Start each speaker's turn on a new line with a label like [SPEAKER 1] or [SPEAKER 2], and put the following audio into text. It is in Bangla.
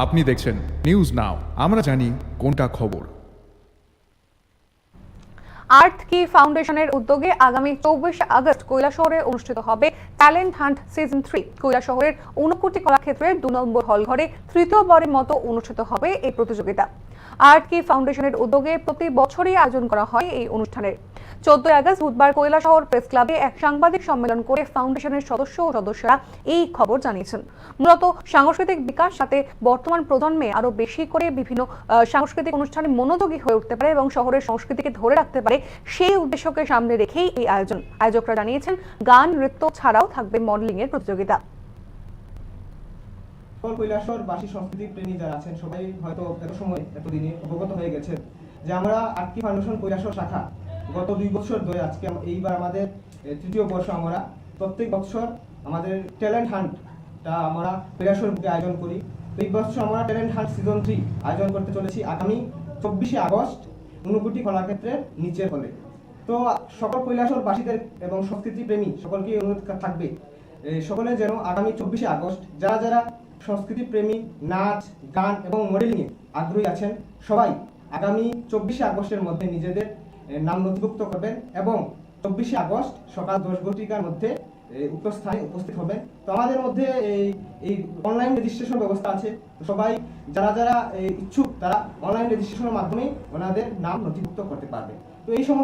[SPEAKER 1] আপনি দেখছেন নিউজ নাও, আমরা জানি কোনটা খবর।
[SPEAKER 2] আর্থ কি ফাউন্ডেশনের উদ্যোগে আগামী 24 আগস্ট কৈলাসহরে অনুষ্ঠিত হবে ট্যালেন্ট হান্ট সিজন 3। কৈলাসহরের ঊনকোটি কলাক্ষেত্রের 2 নম্বর হলঘরে তৃতীয়বারের মতো অনুষ্ঠিত হবে এই প্রতিযোগিতা। আর্থ কি ফাউন্ডেশনের উদ্যোগে প্রতি বছরই আয়োজন করা হয় এই অনুষ্ঠানের। 14 আগস্ট বুধবার কৈলাসহর প্রেস ক্লাবে এক সাংবাদিক সম্মেলন করে ফাউন্ডেশনের সদস্য ও সদস্যরা এই খবর জানিয়েছেন। মূলত সাংস্কৃতিক বিকাশ সাথে বর্তমান প্রজন্মে আরো বেশি করে বিভিন্ন সাংস্কৃতিক অনুষ্ঠানে মনোযোগী হয়ে উঠতে পারে এবং শহরের সংস্কৃতিকে ধরে রাখতে পারে, সেই উদ্দেশ্যকে সামনে রেখেই এই আয়োজন। আয়োজকরা জানিয়েছেন গান, নৃত্য ছাড়াও থাকবে মডেলিং এর প্রতিযোগিতা।
[SPEAKER 3] কৈলাসহরবাসী সংস্কৃতি প্রেমী যারা আছেন সবাই হয়তো এতদিনে অবগত হয়ে গেছে যে আমরা আর্থ কি ফাউন্ডেশন কৈলাসহর শাখা গত 2 বছর ধরে আজকে এইবার আমাদের তৃতীয় বর্ষ। আমরা প্রত্যেক বছর আমাদের ট্যালেন্ট হান্টটা আমরা কৈলাসহর বুকে আয়োজন করি। এই বছর আমরা ট্যালেন্ট হান্ট সিজন 3 আয়োজন করতে চলেছি আগামী 24 আগস্ট ঊনকোটি কলাক্ষেত্রের নিচের হলে। তো সকল কৈলাসহরবাসীদের এবং সংস্কৃতি প্রেমী সকলকে অনুরোধ থাকবে সকলে যেন আগামী 24 আগস্ট যারা যারা সংস্কৃতি প্রেমী, নাচ, গান এবং মডেলিংয়ে আগ্রহী আছেন সবাই আগামী 24 আগস্টের মধ্যে নিজেদের নাম নথিভুক্ত করবেন এবং 24 আগস্ট সকাল 10 ঘটিকার মধ্যে উক্ত স্থানে উপস্থিত হবেন। তো আমাদের মধ্যে এই অনলাইন রেজিস্ট্রেশন ব্যবস্থা আছে। তো সবাই যারা যারা ইচ্ছুক তারা অনলাইন রেজিস্ট্রেশনের মাধ্যমে ওনাদের নাম নথিভুক্ত করতে পারবে। তো এই সমস্ত